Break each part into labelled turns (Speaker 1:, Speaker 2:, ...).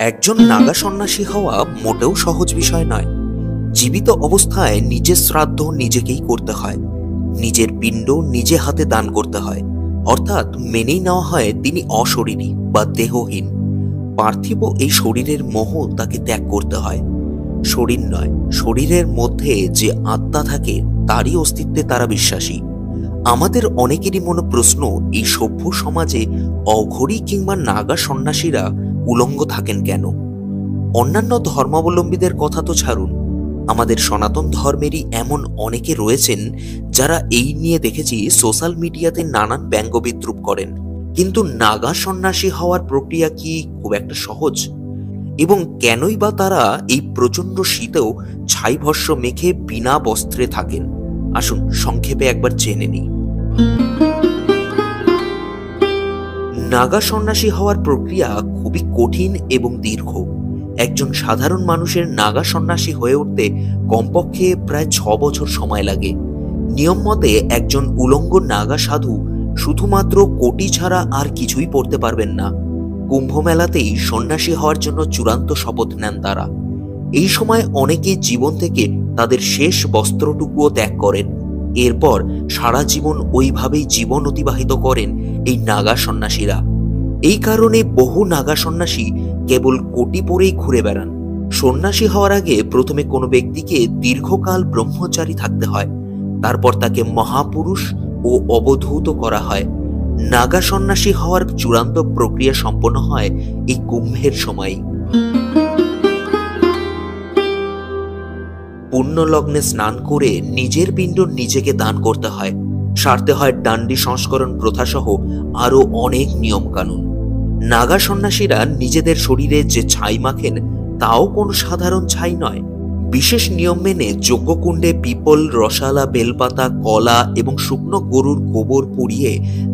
Speaker 1: একজন নাগা সন্ন্যাসী হওয়া মোটেও সহজ বিষয় নয়। জীবিত অবস্থায় নিজের শ্রাদ্ধ নিজেকেই করতে হয়, নিজের পিণ্ড নিজে হাতে দান করতে হয়, অর্থাৎ মেনেই নেওয়া হয় তিনি অশরীরী বা দেহহীন। পার্থিব এই শরীরের মোহ তাকে ত্যাগ করতে হয়। শরীর নয়, শরীরের মধ্যে যে আত্মা থাকে তারই অস্তিত্বে তারা বিশ্বাসী। আমাদের অনেকেরই মনে প্রশ্ন, এই সভ্য সমাজে অঘরী কিংবা নাগা সন্ন্যাসীরা উলঙ্গ থাকেন কেন? অন্যান্য ধর্মাবলম্বীদের কথা তো ছাড়ুন, আমাদের সনাতন ধর্মেরই এমন অনেকে রয়েছেন যারা এই নিয়ে দেখেছি সোশ্যাল মিডিয়াতে নানান ব্যঙ্গ বিদ্রুপ করেন। কিন্তু নাগা সন্ন্যাসী হওয়ার প্রক্রিয়া কি খুব একটা সহজ? এবং কেনই বা তারা এই প্রচণ্ড শীতেও ছাই ভস্য মেখে বিনা বস্ত্রে থাকেন? আসুন সংক্ষেপে একবার জেনে নিই। নাগা সন্ন্যাসী হওয়ার প্রক্রিয়া খুবই কঠিন এবং দীর্ঘ। একজন সাধারণ মানুষের নাগা সন্ন্যাসী হয়ে উঠতে কমপক্ষে প্রায় 6 বছর সময় লাগে। নিয়ম মতে একজন উলঙ্গ নাগা সাধু শুধুমাত্র কোটি ছাড়া আর কিছুই পড়তে পারবেন না। কুম্ভ মেলাতেই সন্ন্যাসী হওয়ার জন্য চূড়ান্ত শপথ নেন তারা। এই সময় অনেকে জীবন থেকে তাদের শেষ বস্ত্রটুকুও ত্যাগ করেন। এরপর সারা জীবন ওইভাবেই জীবন অতিবাহিত করেন এই নাগা সন্ন্যাসীরা। এই কারণে বহু নাগা সন্ন্যাসী কেবল কোটি পরেই ঘুরে বেড়ান। সন্ন্যাসী হওয়ার আগে প্রথমে কোনো ব্যক্তিকে দীর্ঘকাল ব্রহ্মচারী থাকতে হয়, তারপর তাকে মহাপুরুষ ও অবধূত করা হয়। নাগা সন্ন্যাসী হওয়ার চূড়ান্ত প্রক্রিয়া সম্পন্ন হয় এই কুম্ভের সময়। পুণ্য লগ্নে স্নান করে নিজের পিণ্ড নিজেকে দান করতে হয়, সারতে হয় ডান্ডি সংস্করণ প্রথা সহ আরো অনেক নিয়ম কানুন। নাগা সন্ন্যাসীরা নিজেদের শরীরে যে ছাই মাখেন তাও কোনো সাধারণ ছাই নয়। বিশেষ নিয়ম মেনে যজ্ঞকুণ্ডে পিপল, রসালা, বেলপাতা, কলা এবং শুকনো গরুর গোবর পুড়িয়ে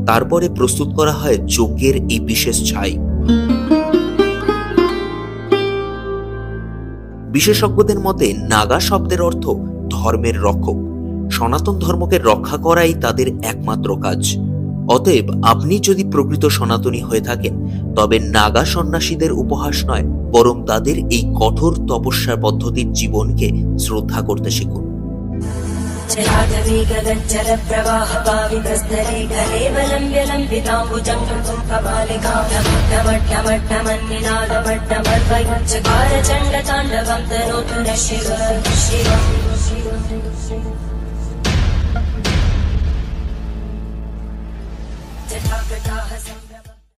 Speaker 1: তারপরে প্রস্তুত করা হয় যজ্ঞের এই বিশেষ ছাই। বিশেষজ্ঞদের মতে নাগা শব্দের অর্থ ধর্মের রক্ষক। সনাতন ধর্মকে রক্ষা করাই তাদের একমাত্র কাজ। অতএব আপনি যদি প্রকৃত সনাতনী হয়ে থাকেন তবে নাগা সন্ন্যাসীদের উপহাস নয়, বরং তাদের এই কঠোর তপস্যার পদ্ধতির জীবনকে শ্রদ্ধা করতে শিখুন।
Speaker 2: Jatha